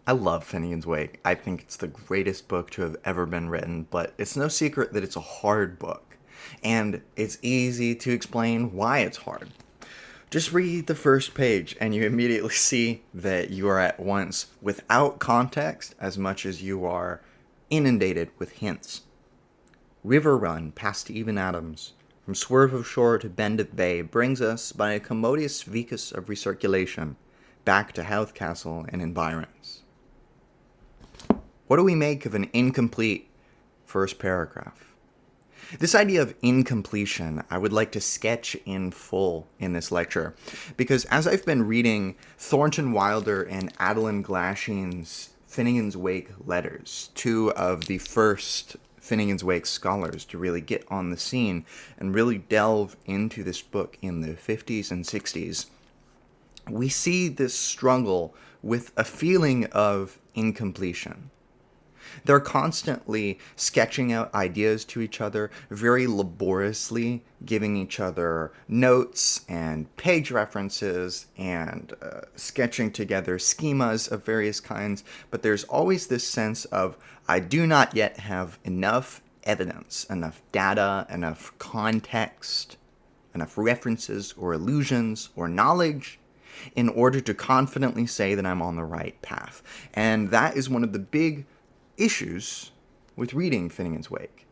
I love Finnegans Wake. I think it's the greatest book to have ever been written, but it's no secret that it's a hard book. And it's easy to explain why it's hard. Just read the first page and you immediately see that you are at once without context as much as you are inundated with hints. River run past even atoms, from swerve of shore to bend of bay, brings us by a commodious vicus of recirculation back to Howth Castle and environs. What do we make of an incomplete first paragraph? This idea of incompletion I would like to sketch in full in this lecture, because as I've been reading Thornton Wilder and Adaline Glasheen's Finnegans Wake letters, two of the first Finnegans Wake scholars to really get on the scene and really delve into this book in the 50s and 60s, we see this struggle with a feeling of incompletion. They're constantly sketching out ideas to each other, very laboriously giving each other notes and page references and sketching together schemas of various kinds. But there's always this sense of, I do not yet have enough evidence, enough data, enough context, enough references or allusions or knowledge in order to confidently say that I'm on the right path. And that is one of the big issues with reading Finnegans Wake.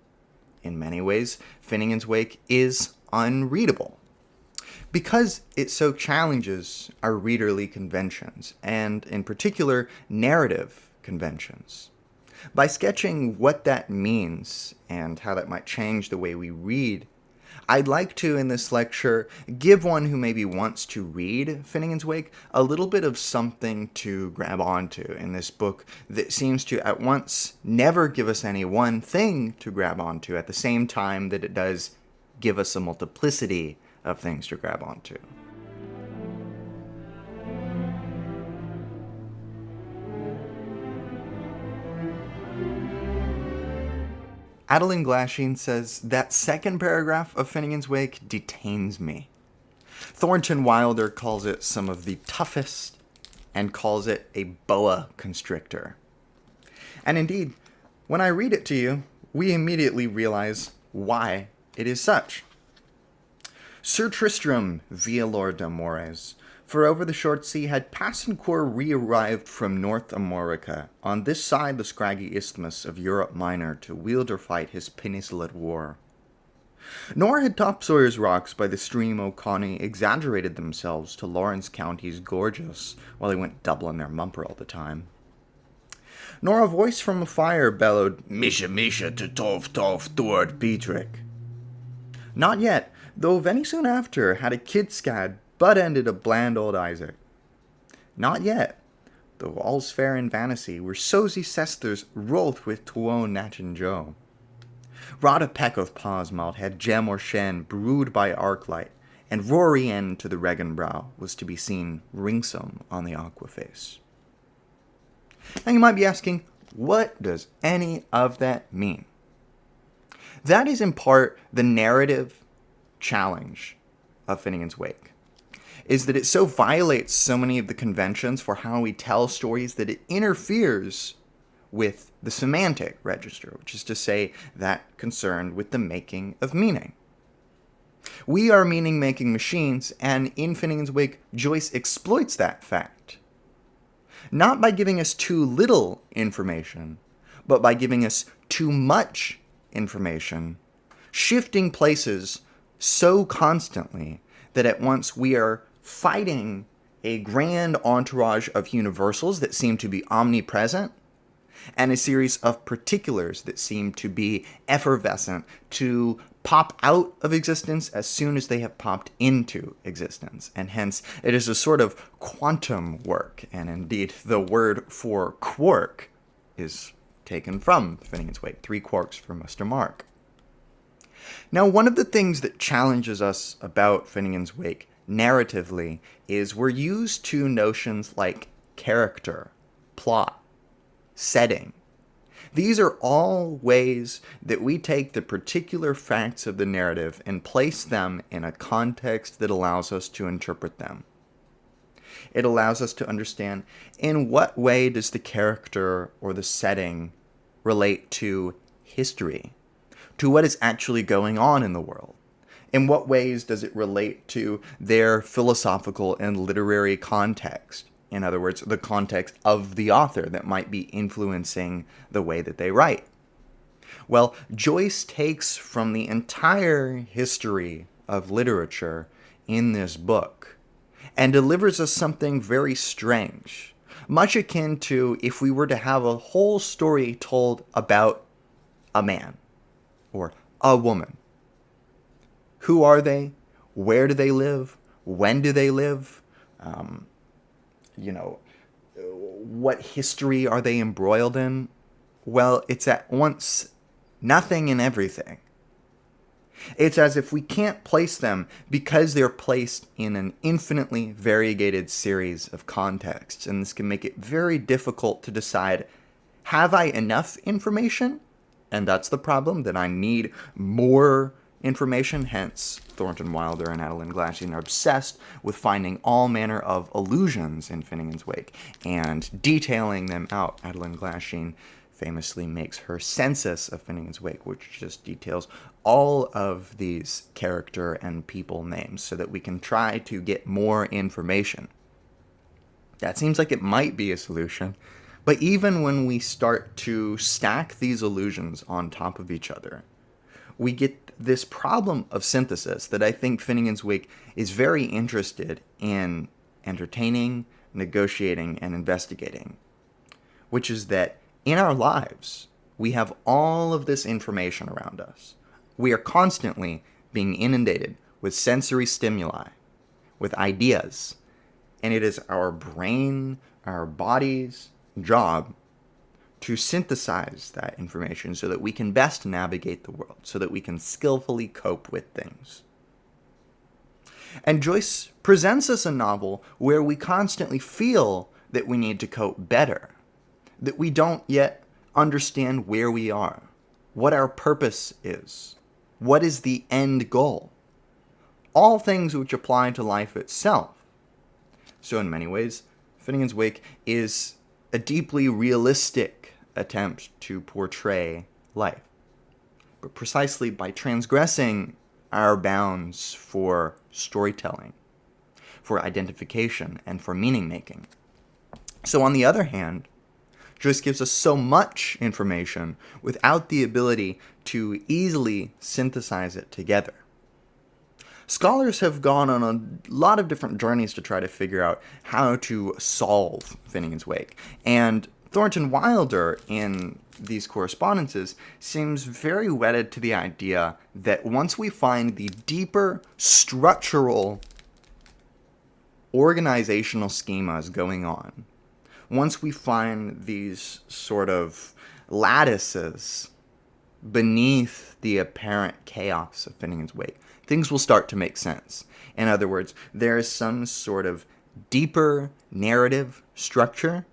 In many ways, Finnegans Wake is unreadable because it so challenges our readerly conventions, and in particular, narrative conventions. By sketching what that means and how that might change the way we read, I'd like to, in this lecture, give one who maybe wants to read Finnegans Wake a little bit of something to grab onto in this book that seems to at once never give us any one thing to grab onto at the same time that it does give us a multiplicity of things to grab onto. Adaline Glasheen says that second paragraph of Finnegans Wake detains me. Thornton Wilder calls it some of the toughest and calls it a boa constrictor. And indeed, when I read it to you, we immediately realize why it is such. Sir Tristram via Lord d'Amores, for over the short sea had Passencourt re-arrived from North America, on this side the scraggy isthmus of Europe Minor, to wield or fight his peninsulate war. Nor had Topsawyer's rocks by the stream O'Connie exaggerated themselves to Lawrence County's gorgeous, while they went doubling their mumper all the time. Nor a voice from a fire bellowed, Misha Misha to Tov Tov Dord Petrick. Not yet, though very soon after had a kid scad butt-ended a bland old Isaac. Not yet, though all's fair in vanity, were Sozy Sesters wroth with Tuon Natchin Joe. Wrought a peck of paws malt had gem or shen brewed by arclight, and Rory end to the Regan brow was to be seen ringsome on the aqua face. Now you might be asking, what does any of that mean? That is in part the narrative challenge of Finnegans Wake, is that it so violates so many of the conventions for how we tell stories that it interferes with the semantic register, which is to say that concerned with the making of meaning. We are meaning-making machines, and in Finnegans Wake, Joyce exploits that fact. Not by giving us too little information, but by giving us too much information, shifting places so constantly that at once we are fighting a grand entourage of universals that seem to be omnipresent and a series of particulars that seem to be effervescent, to pop out of existence as soon as they have popped into existence. And hence, it is a sort of quantum work, and indeed the word for quark is taken from Finnegans Wake, 3 quarks for Mr. Mark. Now, one of the things that challenges us about Finnegans Wake narratively is we're used to notions like character, plot, setting. These are all ways that we take the particular facts of the narrative and place them in a context that allows us to interpret them. It allows us to understand in what way does the character or the setting relate to history, to what is actually going on in the world. In what ways does it relate to their philosophical and literary context? In other words, the context of the author that might be influencing the way that they write. Well, Joyce takes from the entire history of literature in this book and delivers us something very strange, much akin to if we were to have a whole story told about a man or a woman. Who are they? Where do they live? When do they live? What history are they embroiled in? Well, it's at once nothing and everything. It's as if we can't place them because they're placed in an infinitely variegated series of contexts, and this can make it very difficult to decide, have I enough information? And that's the problem, that I need more information. Hence, Thornton Wilder and Adaline Glasheen are obsessed with finding all manner of allusions in Finnegans Wake and detailing them out. Adaline Glasheen famously makes her census of Finnegans Wake, which just details all of these character and people names so that we can try to get more information. That seems like it might be a solution, but even when we start to stack these allusions on top of each other, we get this problem of synthesis that I think Finnegans Wake is very interested in entertaining, negotiating, and investigating, which is that in our lives, we have all of this information around us. We are constantly being inundated with sensory stimuli, with ideas, and it is our brain, our body's job to synthesize that information so that we can best navigate the world, so that we can skillfully cope with things. And Joyce presents us a novel where we constantly feel that we need to cope better, that we don't yet understand where we are, what our purpose is, what is the end goal. All things which apply to life itself. So in many ways, Finnegans Wake is a deeply realistic attempt to portray life. But precisely by transgressing our bounds for storytelling, for identification, and for meaning-making. So on the other hand, Joyce gives us so much information without the ability to easily synthesize it together. Scholars have gone on a lot of different journeys to try to figure out how to solve Finnegans Wake. And Thornton Wilder, in these correspondences, seems very wedded to the idea that once we find the deeper structural organizational schemas going on, once we find these sort of lattices beneath the apparent chaos of Finnegans Wake, things will start to make sense. In other words, there is some sort of deeper narrative structure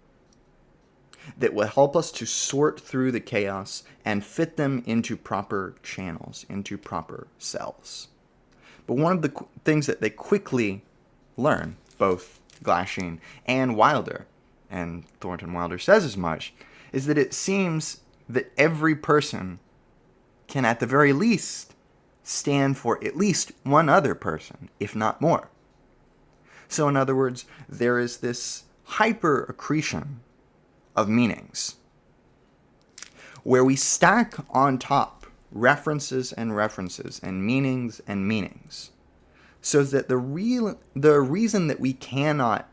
that will help us to sort through the chaos and fit them into proper channels, into proper cells. But one of the things that they quickly learn, both Glasheen and Wilder, and Thornton Wilder says as much, is that it seems that every person can at the very least stand for at least one other person, if not more. So in other words, there is this hyper-accretion of meanings, where we stack on top references and references and meanings, so that the reason that we cannot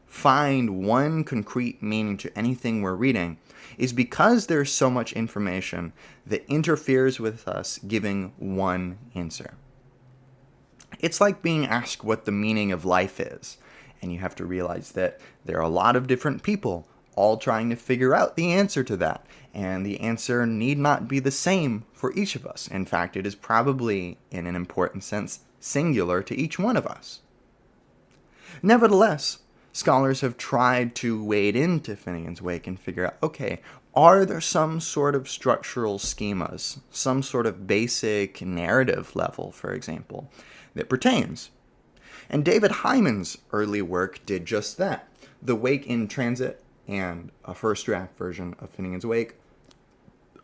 find one concrete meaning to anything we're reading is because there's so much information that interferes with us giving one answer. It's like being asked what the meaning of life is, and you have to realize that there are a lot of different people all trying to figure out the answer to that, and the answer need not be the same for each of us. In fact, it is probably, in an important sense, singular to each one of us. Nevertheless, scholars have tried to wade into Finnegans Wake and figure out, okay, are there some sort of structural schemas, some sort of basic narrative level, for example, that pertains? And David Hayman's early work did just that. The Wake in Transit and a first draft version of Finnegans Wake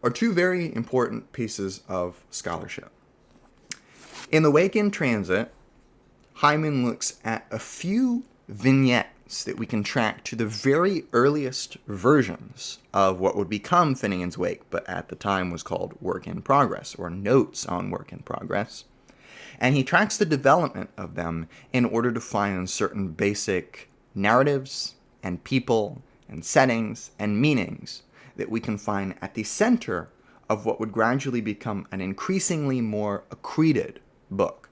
are two very important pieces of scholarship. In The Wake in Transit, Hayman looks at a few vignettes that we can track to the very earliest versions of what would become Finnegans Wake, but at the time was called Work in Progress, or Notes on Work in Progress. And he tracks the development of them in order to find certain basic narratives and people and settings and meanings that we can find at the center of what would gradually become an increasingly more accreted book.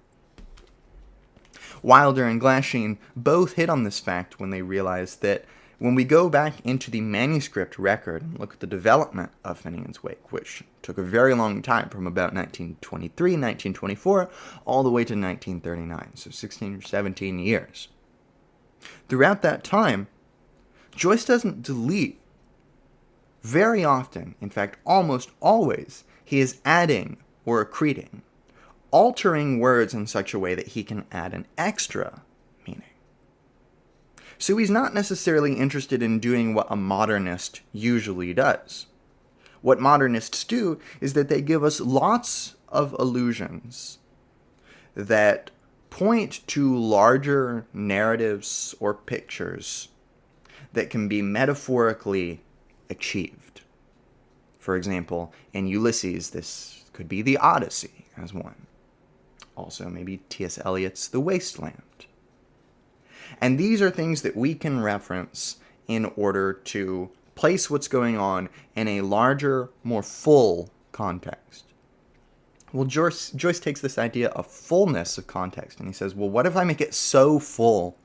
Wilder and Glasheen both hit on this fact when they realized that when we go back into the manuscript record and look at the development of Finnegans Wake, which took a very long time from about 1923, 1924, all the way to 1939, so 16 or 17 years. Throughout that time, Joyce doesn't delete. Very often, in fact almost always, he is adding or accreting, altering words in such a way that he can add an extra meaning. So he's not necessarily interested in doing what a modernist usually does. What modernists do is that they give us lots of allusions that point to larger narratives or pictures that can be metaphorically achieved. For example, in Ulysses, this could be the Odyssey as one. Also, maybe T.S. Eliot's The Wasteland. And these are things that we can reference in order to place what's going on in a larger, more full context. Well, Joyce takes this idea of fullness of context, and he says, well, what if I make it so full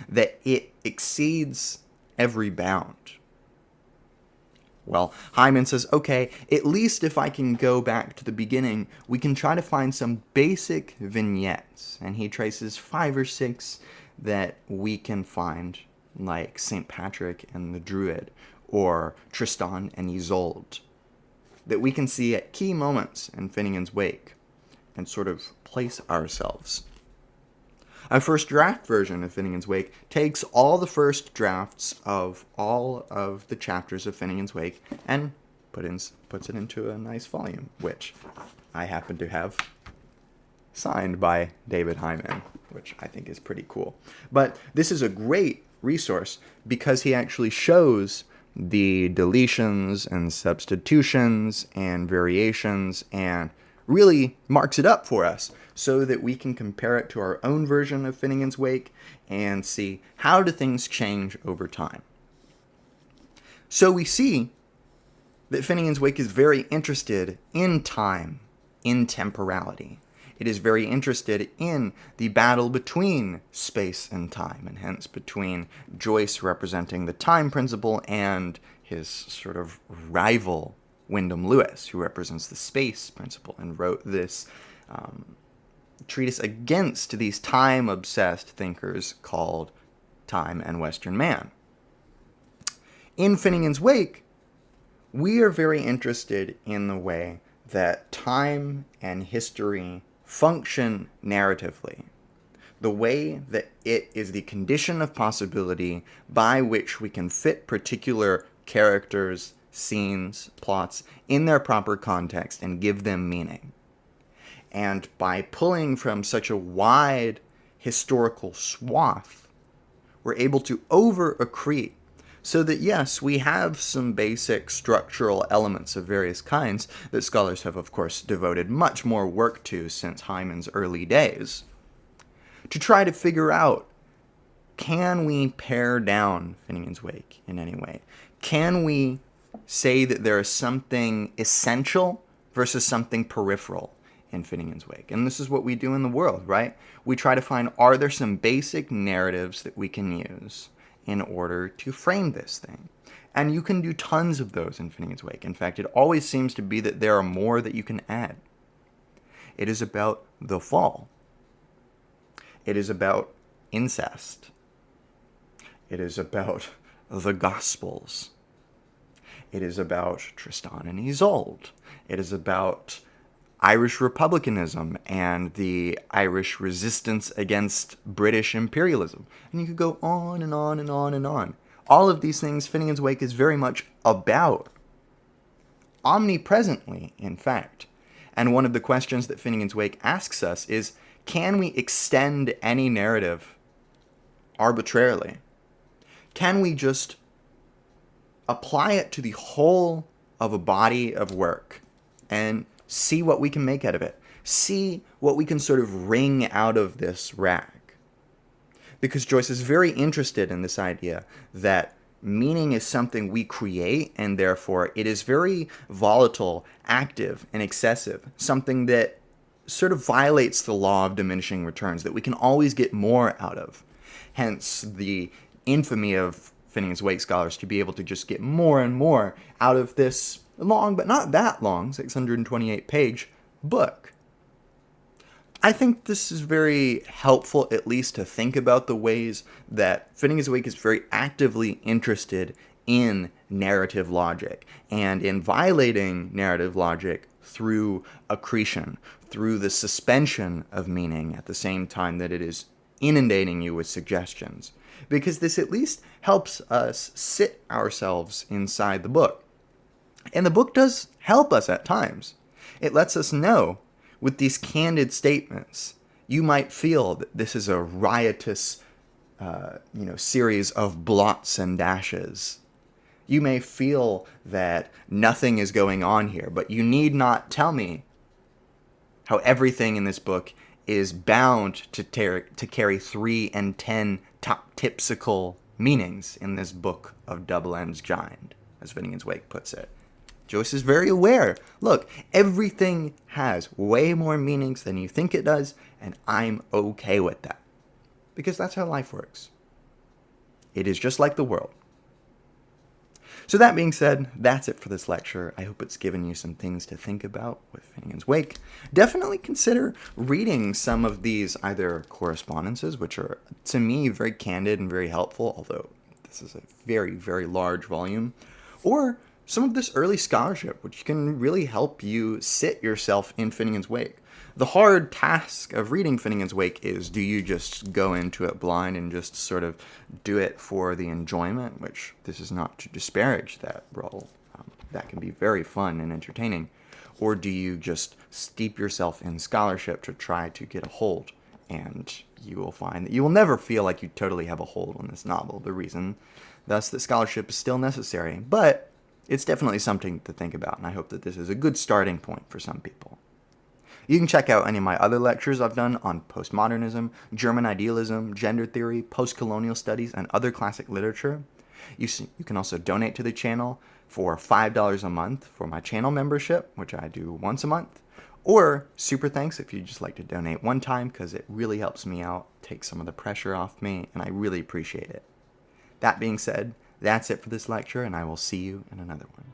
that it exceeds every bound? Well, Hayman says, okay, at least if I can go back to the beginning, we can try to find some basic vignettes. And he traces 5 or 6 that we can find, like St. Patrick and the Druid, or Tristan and Isolde, that we can see at key moments in Finnegans Wake and sort of place ourselves. Our first draft version of Finnegans Wake takes all the first drafts of all of the chapters of Finnegans Wake and puts it into a nice volume, which I happen to have signed by David Hayman, which I think is pretty cool. But this is a great resource because he actually shows the deletions and substitutions and variations and really marks it up for us so that we can compare it to our own version of Finnegans Wake and see how do things change over time. So we see that Finnegans Wake is very interested in time, in temporality. It is very interested in the battle between space and time, and hence between Joyce representing the time principle and his sort of rival, Wyndham Lewis, who represents the space principle and wrote this treatise against these time-obsessed thinkers called Time and Western Man. In Finnegans Wake, we are very interested in the way that time and history function narratively, the way that it is the condition of possibility by which we can fit particular characters, scenes, plots in their proper context and give them meaning. And by pulling from such a wide historical swath, we're able to over-accrete so that, yes, we have some basic structural elements of various kinds that scholars have, of course, devoted much more work to since Hayman's early days, to try to figure out, can we pare down Finnegans Wake in any way? Can we say that there is something essential versus something peripheral in Finnegans Wake? And this is what we do in the world, right? We try to find, are there some basic narratives that we can use in order to frame this thing? And you can do tons of those in Finnegans Wake. In fact, it always seems to be that there are more that you can add. It is about the fall. It is about incest. It is about the Gospels. It is about Tristan and Isolde. It is about Irish republicanism and the Irish resistance against British imperialism. And you could go on and on and on and on. All of these things Finnegans Wake is very much about. Omnipresently, in fact. And one of the questions that Finnegans Wake asks us is, can we extend any narrative arbitrarily? Can we just apply it to the whole of a body of work and see what we can make out of it? See what we can sort of wring out of this rag. Because Joyce is very interested in this idea that meaning is something we create, and therefore it is very volatile, active, and excessive. Something that sort of violates the law of diminishing returns, that we can always get more out of. Hence the infamy of Finnegans Wake scholars to be able to just get more and more out of this long, but not that long, 628-page book. I think this is very helpful, at least to think about the ways that Finnegans Wake is very actively interested in narrative logic and in violating narrative logic through accretion, through the suspension of meaning at the same time that it is inundating you with suggestions. Because this at least helps us sit ourselves inside the book. And the book does help us at times. It lets us know, with these candid statements, you might feel that this is a riotous series of blots and dashes. You may feel that nothing is going on here, but you need not tell me how everything in this book is bound to carry 3 and 10 top-tipsical meanings in this book of double-ends giant, as Finnegans Wake puts it. Joyce is very aware. Look, everything has way more meanings than you think it does, and I'm okay with that. Because that's how life works. It is just like the world. So that being said, that's it for this lecture. I hope it's given you some things to think about with Finnegans Wake. Definitely consider reading some of these either correspondences, which are, to me, very candid and very helpful, although this is a very, very large volume, or some of this early scholarship, which can really help you sit yourself in Finnegans Wake. The hard task of reading Finnegans Wake is, do you just go into it blind and just sort of do it for the enjoyment, which this is not to disparage that role. That can be very fun and entertaining. Or do you just steep yourself in scholarship to try to get a hold? And you will find that you will never feel like you totally have a hold on this novel. The reason, thus, that scholarship is still necessary. But it's definitely something to think about, and I hope that this is a good starting point for some people. You can check out any of my other lectures I've done on postmodernism, German idealism, gender theory, post-colonial studies, and other classic literature. You can also donate to the channel for $5 a month for my channel membership, which I do once a month, or super thanks if you just like to donate one time, because it really helps me out, takes some of the pressure off me, and I really appreciate it. That being said, that's it for this lecture, and I will see you in another one.